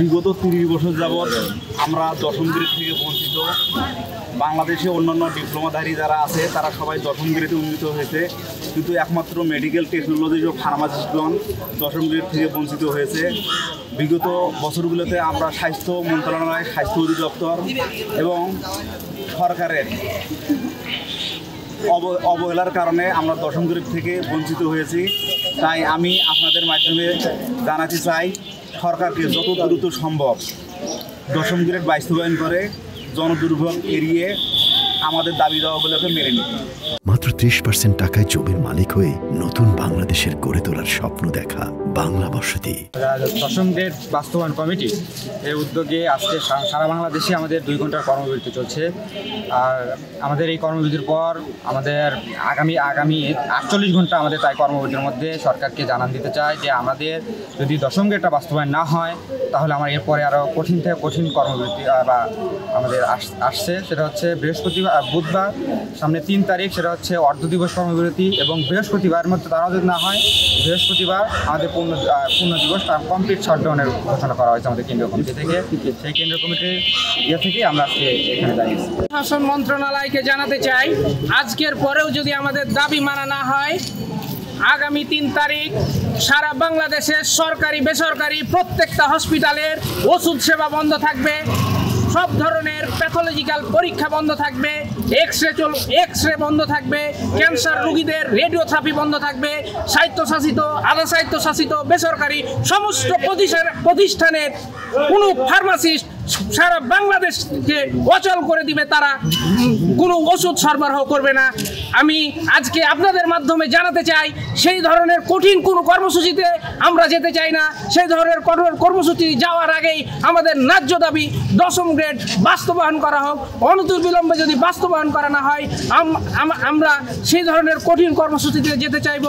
বিগত 30 বছর যাবৎ আমরা দশম গ্রেড থেকে বঞ্চিত। বাংলাদেশে অন্যান্য ডিপ্লোমাধারী যারা আছে তারা সবাই দশম গ্রেডে উন্নীত হয়েছে, কিন্তু একমাত্র মেডিকেল টেকনোলজি ও ফার্মাসিস্টগণ দশম গ্রেড থেকে বঞ্চিত হয়েছে। বিগত বছরগুলোতে আমরা স্বাস্থ্য মন্ত্রণালয়, স্বাস্থ্য অধিদপ্তর এবং সরকারের অবহেলার কারণে আমরা দশম গ্রেড থেকে বঞ্চিত হয়েছি। তাই আমি আপনাদের মাধ্যমে জানাতে চাই, সরকারকে যত দ্রুত সম্ভব দশম গ্রেড বাস্তবায়ন করে জনদুর্ভোগ এড়িয়ে আমাদের দাবি দেওয়াগুলোকে মেনে নিতে। মাত্র 30% টাকায় জমির মালিক হয়ে নতুন বাংলাদেশের গড়ে তোলার স্বপ্ন দেখা বাংলা বসতি। দশম গ্রেড বাস্তবায়ন কমিটি এর উদ্যোগে আজকে সারা বাংলাদেশে আমাদের 2 ঘন্টার কর্মবিরতি চলছে। আর আমাদের এই কর্মবিরতির পর আমাদের আগামী 48 ঘন্টা আমাদের তাই কর্মবিরতির মধ্যে সরকারকে জানান দিতে চাই যে আমাদের যদি দশম গ্রেডটা বাস্তবায়ন না হয় তাহলে আমার এরপরে আরও কঠিন থেকে কঠিন কর্মবিরতি বা আমাদের আসছে। সেটা হচ্ছে বুধবার সামনে 3 তারিখ, সেটা হচ্ছে অর্ধ দিবস কর্মবিরতি, এবং বৃহস্পতিবারের মধ্যে তারা যদি না হয় বৃহস্পতিবার আমাদের পূর্ণ দিবস কমপ্লিট শাটডাউনের ঘোষণা করা হয়েছে আমাদের কেন্দ্রীয় কমিটি থেকে। সেই কেন্দ্রীয় কমিটির থেকে আমরা আজকে এখানে দাঁড়িয়েছি। শাসন মন্ত্রণালয়কে জানাতে চাই, আজকের পরেও যদি আমাদের দাবি মানা না হয়, আগামী 3 তারিখ সারা বাংলাদেশের সরকারি বেসরকারি প্রত্যেকটা হসপিটালের ওষুধ সেবা বন্ধ থাকবে, সব ধরনের প্যাথোলজিক্যাল পরীক্ষা বন্ধ থাকবে, এক্সরে বন্ধ থাকবে, ক্যান্সার রোগীদের রেডিওথেরাপি বন্ধ থাকবে, স্বায়ত্তশাসিত আধা স্বায়ত্তশাসিত বেসরকারি সমস্ত প্রতিষ্ঠানের কোনো ফার্মাসিস্ট সারা বাংলাদেশকে অচল করে দিবে, তারা কোনো ওষুধ সরবরাহ করবে না। আমি আজকে আপনাদের মাধ্যমে জানাতে চাই, সেই ধরনের কঠিন কোনো কর্মসূচিতে আমরা যেতে চাই না। সেই ধরনের কর্মসূচি যাওয়ার আগেই আমাদের ন্যায্য দাবি দশম গ্রেড বাস্তবায়ন করা হোক। অনতিবিলম্বে যদি বাস্তবায়ন করা না হয় আমরা সেই ধরনের কঠিন কর্মসূচিতে যেতে চাইব।